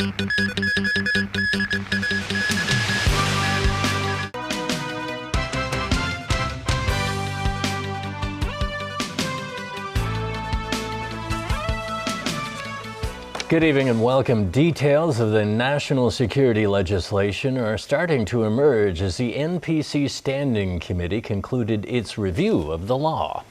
Good evening and welcome. Details of the national security legislation are starting to emerge as the NPC Standing Committee concluded its review of the law.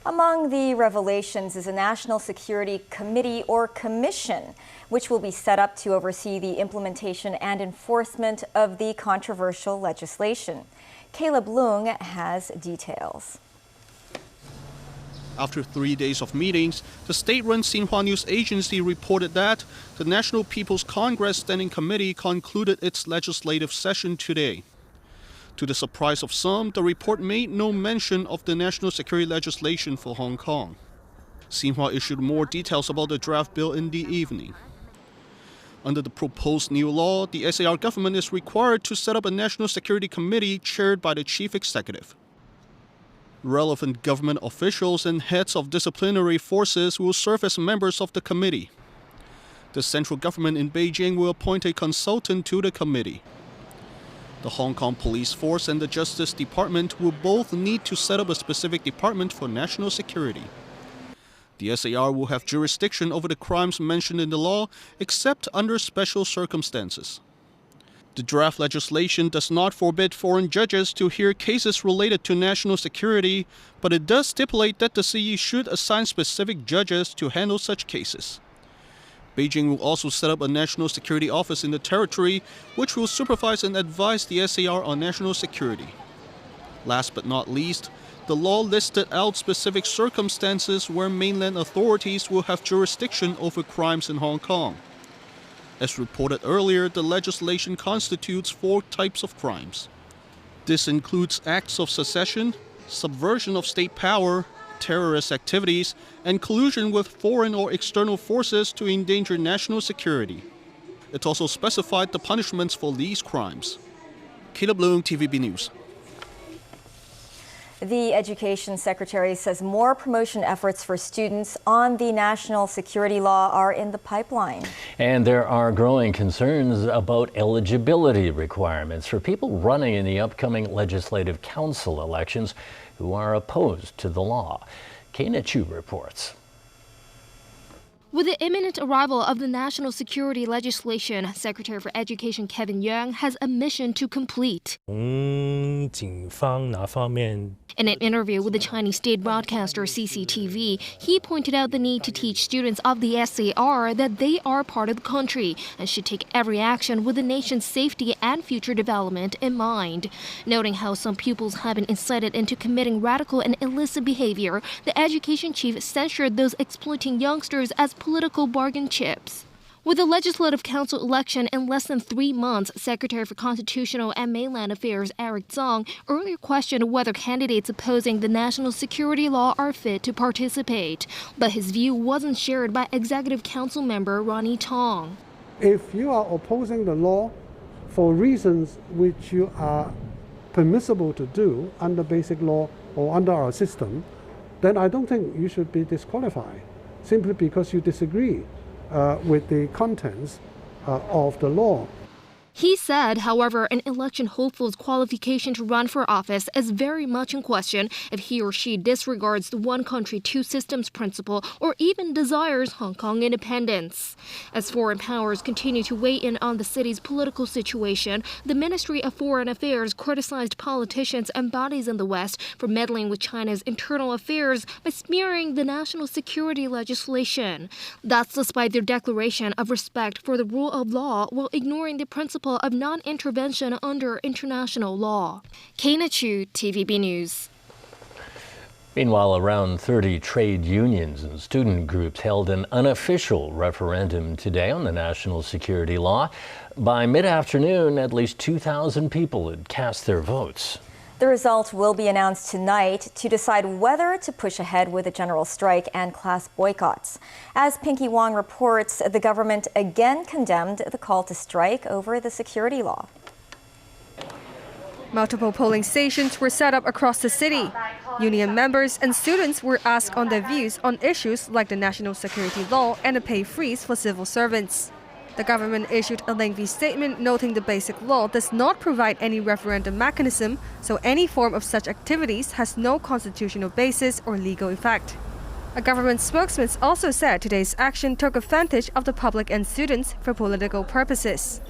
Among the revelations is a National Security Committee or Commission, which will be set up to oversee the implementation and enforcement of the controversial legislation. Caleb Leung has details. After 3 days of meetings, the state-run Xinhua News Agency reported that the National People's Congress Standing Committee concluded its legislative session today. To the surprise of some, the report made no mention of the national security legislation for Hong Kong. Xinhua issued more details about the draft bill in the evening. Under the proposed new law, the SAR government is required to set up a national security committee chaired by the chief executive. Relevant government officials and heads of disciplinary forces will serve as members of the committee. The central government in Beijing will appoint a consultant to the committee. The Hong Kong Police Force and the Justice Department will both need to set up a specific department for national security. The SAR will have jurisdiction over the crimes mentioned in the law, except under special circumstances. The draft legislation does not forbid foreign judges to hear cases related to national security, but it does stipulate that the CE should assign specific judges to handle such cases. Beijing will also set up a national security office in the territory, which will supervise and advise the SAR on national security. Last but not least, the law listed out specific circumstances where mainland authorities will have jurisdiction over crimes in Hong Kong. As reported earlier, the legislation constitutes 4 types of crimes. This includes acts of secession, subversion of state power, terrorist activities, and collusion with foreign or external forces to endanger national security. It also specified the punishments for these crimes. Caleb Leung, TVB News. The Education Secretary says more promotion efforts for students on the national security law are in the pipeline. And there are growing concerns about eligibility requirements for people running in the upcoming Legislative Council elections who are opposed to the law. Kaina Chu reports. With the imminent arrival of the national security legislation, Secretary for Education Kevin Yeung has a mission to complete. In an interview with the Chinese state broadcaster CCTV, he pointed out the need to teach students of the SAR that they are part of the country and should take every action with the nation's safety and future development in mind. Noting how some pupils have been incited into committing radical and illicit behavior, the education chief censured those exploiting youngsters as political bargain chips. With the Legislative Council election in less than 3 months, Secretary for Constitutional and Mainland Affairs Eric Zong earlier questioned whether candidates opposing the national security law are fit to participate. But his view wasn't shared by Executive Council member Ronnie Tong. If you are opposing the law for reasons which you are permissible to do under basic law or under our system, then I don't think you should be disqualified simply because you disagree with the contents of the law. He said, however, an election hopeful's qualification to run for office is very much in question if he or she disregards the one country, two systems principle or even desires Hong Kong independence. As foreign powers continue to weigh in on the city's political situation, the Ministry of Foreign Affairs criticized politicians and bodies in the West for meddling with China's internal affairs by smearing the national security legislation. That's despite their declaration of respect for the rule of law while ignoring the principle of non-intervention under international law. Kaina Chu, TVB News. Meanwhile, around 30 trade unions and student groups held an unofficial referendum today on the national security law. By mid-afternoon, at least 2,000 people had cast their votes. The result will be announced tonight to decide whether to push ahead with a general strike and class boycotts. As Pinky Wong reports, the government again condemned the call to strike over the security law. Multiple polling stations were set up across the city. Union members and students were asked on their views on issues like the national security law and a pay freeze for civil servants. The government issued a lengthy statement noting the basic law does not provide any referendum mechanism, so any form of such activities has no constitutional basis or legal effect. A government spokesman also said today's action took advantage of the public and students for political purposes.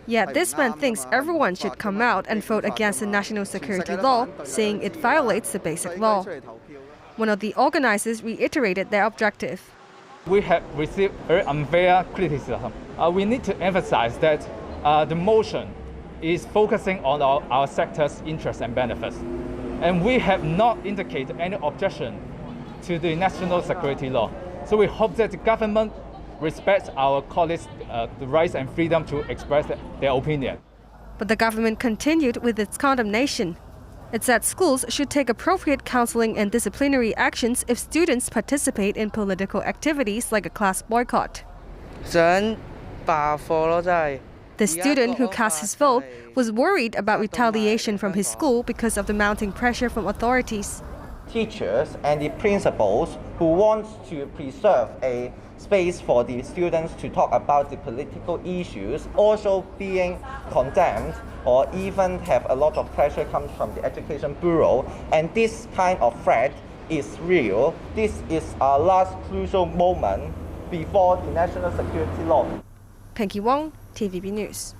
Yet this man thinks everyone should come out and vote against the national security law, saying it violates the basic law. One of the organizers reiterated their objective. We have received very unfair criticism. We need to emphasize that the motion is focusing on our sector's interests and benefits. And we have not indicated any objection to the national security law. So we hope that the government respects our colleagues' the rights and freedom to express their opinion. But the government continued with its condemnation. It said schools should take appropriate counseling and disciplinary actions if students participate in political activities like a class boycott. The student who cast his vote was worried about retaliation from his school because of the mounting pressure from authorities. Teachers and the principals who want to preserve a space for the students to talk about the political issues also being condemned, or even have a lot of pressure comes from the Education Bureau. And this kind of threat is real. This is our last crucial moment before the national security law. Penky Wong, TVB News.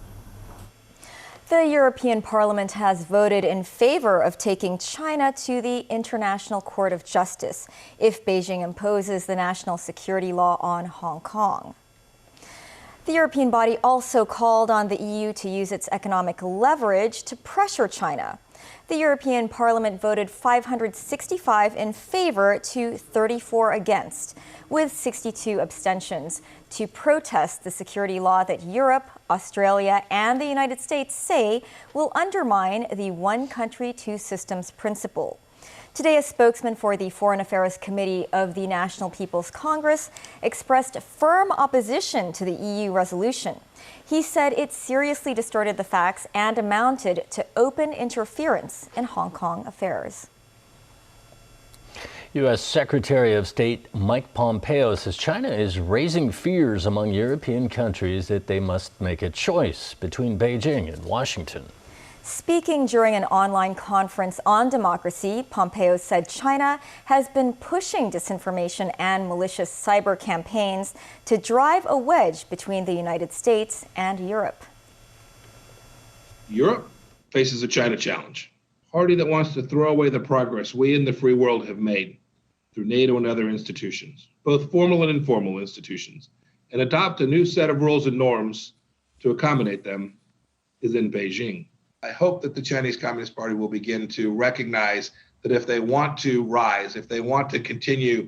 The European Parliament has voted in favor of taking China to the International Court of Justice if Beijing imposes the national security law on Hong Kong. The European body also called on the EU to use its economic leverage to pressure China. The European Parliament voted 565 in favor to 34 against, with 62 abstentions, to protest the security law that Europe, Australia, and the United States say will undermine the one country, two systems principle. Today, a spokesman for the Foreign Affairs Committee of the National People's Congress expressed firm opposition to the EU resolution. He said it seriously distorted the facts and amounted to open interference in Hong Kong affairs. U.S. Secretary of State Mike Pompeo says China is raising fears among European countries that they must make a choice between Beijing and Washington. Speaking during an online conference on democracy, Pompeo said China has been pushing disinformation and malicious cyber campaigns to drive a wedge between the United States and Europe. Europe faces a China challenge, a party that wants to throw away the progress we in the free world have made through NATO and other institutions, both formal and informal institutions, and adopt a new set of rules and norms to accommodate them is in Beijing. I hope that the Chinese Communist Party will begin to recognize that if they want to rise, if they want to continue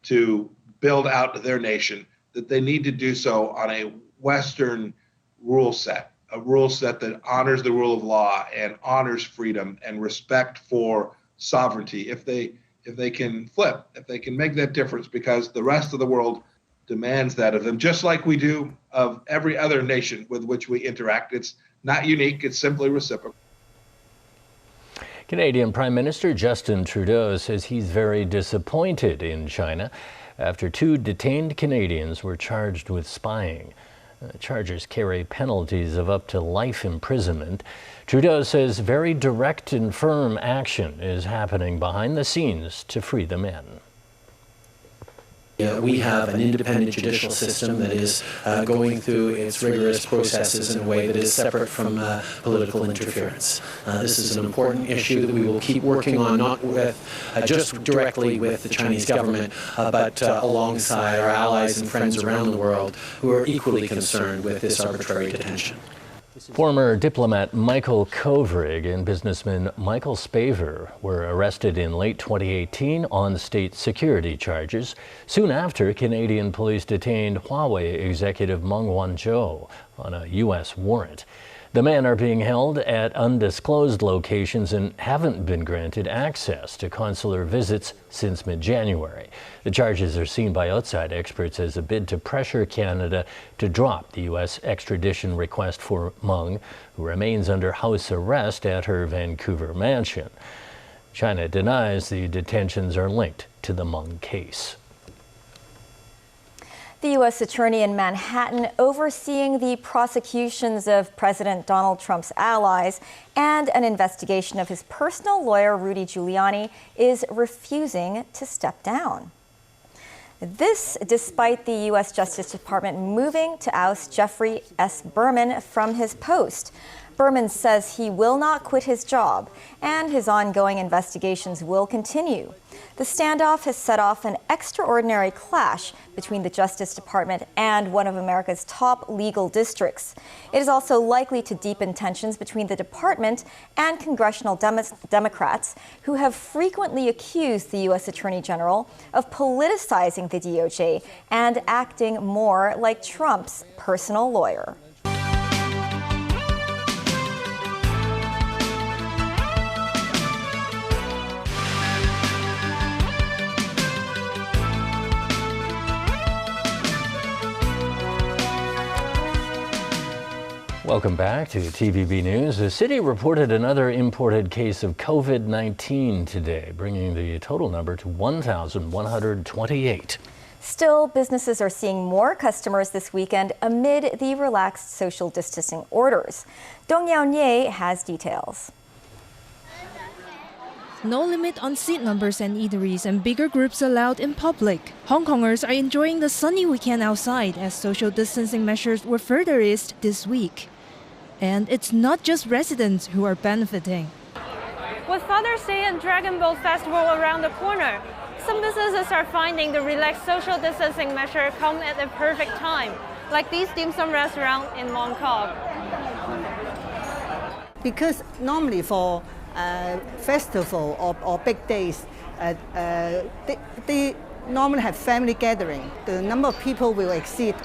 to build out their nation, that they need to do so on a Western rule set, a rule set that honors the rule of law and honors freedom and respect for sovereignty. If they can flip, if they can make that difference, because the rest of the world demands that of them, just like we do of every other nation with which we interact. It's not unique, it's simply reciprocal. Canadian Prime Minister Justin Trudeau says he's very disappointed in China after 2 detained Canadians were charged with spying. Charges carry penalties of up to life imprisonment. Trudeau says very direct and firm action is happening behind the scenes to free the men. We have an independent judicial system that is going through its rigorous processes in a way that is separate from political interference. This is an important issue that we will keep working on, not with just directly with the Chinese government, but alongside our allies and friends around the world who are equally concerned with this arbitrary detention. Former diplomat Michael Kovrig and businessman Michael Spavor were arrested in late 2018 on state security charges. Soon after, Canadian police detained Huawei executive Meng Wanzhou on a U.S. warrant. The men are being held at undisclosed locations and haven't been granted access to consular visits since mid-January. The charges are seen by outside experts as a bid to pressure Canada to drop the U.S. extradition request for Meng, who remains under house arrest at her Vancouver mansion. China denies the detentions are linked to the Meng case. The U.S. Attorney in Manhattan overseeing the prosecutions of President Donald Trump's allies and an investigation of his personal lawyer, Rudy Giuliani, is refusing to step down. This despite the U.S. Justice Department moving to oust Jeffrey S. Berman from his post. Berman says he will not quit his job, and his ongoing investigations will continue. The standoff has set off an extraordinary clash between the Justice Department and one of America's top legal districts. It is also likely to deepen tensions between the department and congressional Democrats, who have frequently accused the U.S. Attorney General of politicizing the DOJ and acting more like Trump's personal lawyer. Welcome back to TVB News. The city reported another imported case of COVID-19 today, bringing the total number to 1,128. Still, businesses are seeing more customers this weekend amid the relaxed social distancing orders. Dong Yao-nie has details. No limit on seat numbers and eateries and bigger groups allowed in public. Hong Kongers are enjoying the sunny weekend outside as social distancing measures were further eased this week. And it's not just residents who are benefiting. With Father's Day and Dragon Boat Festival around the corner, some businesses are finding the relaxed social distancing measure come at the perfect time, like these dim sum restaurant in Mong Kok. Because normally for festival or big days, they normally have family gathering. The number of people will exceed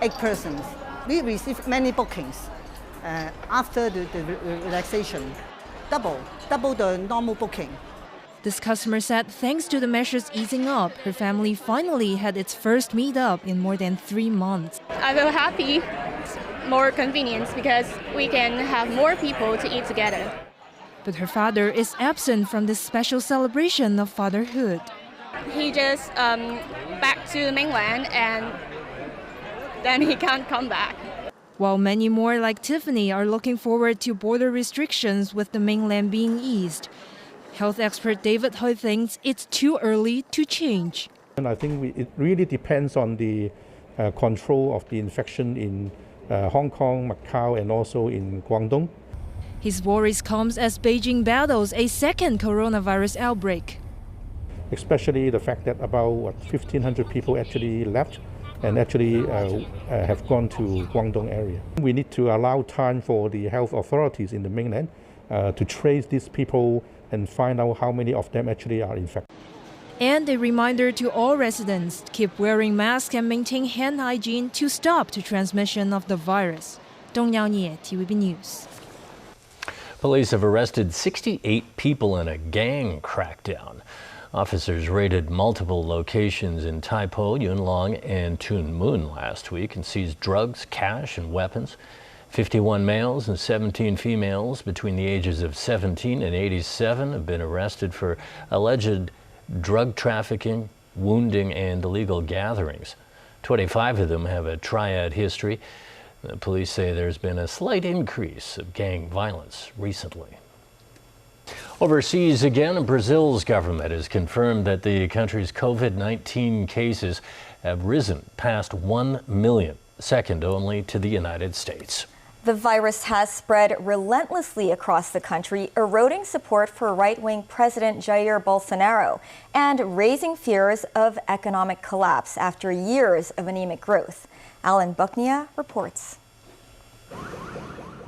8 persons. We receive many bookings after the relaxation, double the normal booking. This customer said thanks to the measures easing up, her family finally had its first meet-up in more than 3 months. I feel happy, more convenience because we can have more people to eat together. But her father is absent from this special celebration of fatherhood. He just back to the mainland and then he can't come back. While many more like Tiffany are looking forward to border restrictions with the mainland being eased, health expert David Hui thinks it's too early to change. And I think it really depends on the control of the infection in Hong Kong, Macau, and also in Guangdong. His worries comes as Beijing battles a second coronavirus outbreak. Especially the fact that about 1,500 people actually left and actually have gone to Guangdong area. We need to allow time for the health authorities in the mainland to trace these people and find out how many of them actually are infected. And a reminder to all residents, keep wearing masks and maintain hand hygiene to stop the transmission of the virus. Dong Yao-nie, TVB News. Police have arrested 68 people in a gang crackdown. Officers raided multiple locations in Tai Po, Yuen Long, and Tuen Mun last week and seized drugs, cash, and weapons. 51 males and 17 females between the ages of 17 and 87 have been arrested for alleged drug trafficking, wounding, and illegal gatherings. 25 of them have a triad history. The police say there's been a slight increase of gang violence recently. Overseas again, Brazil's government has confirmed that the country's COVID-19 cases have risen past 1 million, second only to the United States. The virus has spread relentlessly across the country, eroding support for right-wing President Jair Bolsonaro and raising fears of economic collapse after years of anemic growth. Alan Bucknia reports.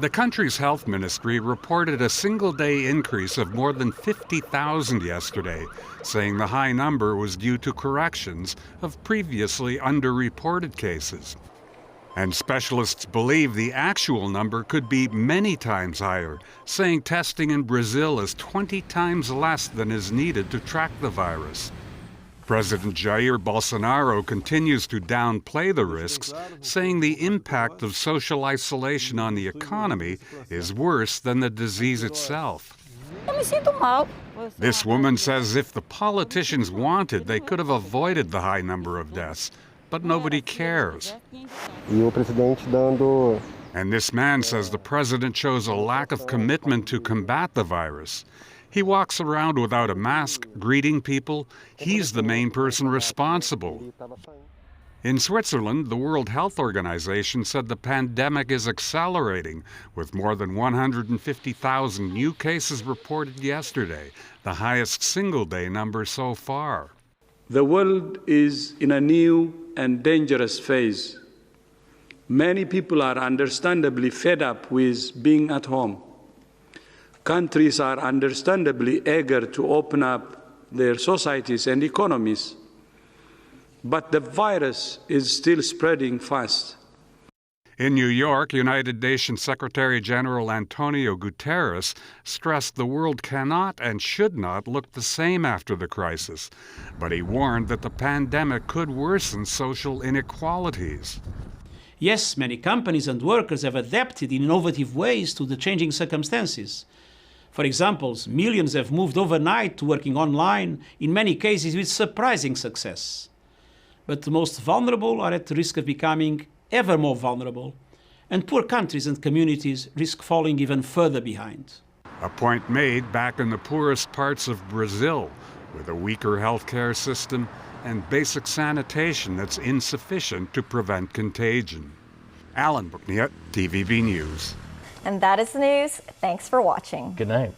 The country's health ministry reported a single-day increase of more than 50,000 yesterday, saying the high number was due to corrections of previously underreported cases. And specialists believe the actual number could be many times higher, saying testing in Brazil is 20 times less than is needed to track the virus. President Jair Bolsonaro continues to downplay the risks, saying the impact of social isolation on the economy is worse than the disease itself. This woman says if the politicians wanted, they could have avoided the high number of deaths. but nobody cares. And this man says the president shows a lack of commitment to combat the virus. He walks around without a mask, greeting people. He's the main person responsible. In Switzerland, the World Health Organization said the pandemic is accelerating, with more than 150,000 new cases reported yesterday, the highest single-day number so far. The world is in a new and dangerous phase. Many people are understandably fed up with being at home. Countries are understandably eager to open up their societies and economies. But the virus is still spreading fast. In New York, United Nations Secretary General Antonio Guterres stressed the world cannot and should not look the same after the crisis, but he warned that the pandemic could worsen social inequalities. Yes, many companies and workers have adapted in innovative ways to the changing circumstances. For example, millions have moved overnight to working online, in many cases with surprising success. But the most vulnerable are at risk of becoming ever more vulnerable, and poor countries and communities risk falling even further behind. A point made back in the poorest parts of Brazil, with a weaker healthcare system and basic sanitation that's insufficient to prevent contagion. Alan Bookniat, TVB News. And that is the news. Thanks for watching. Good night.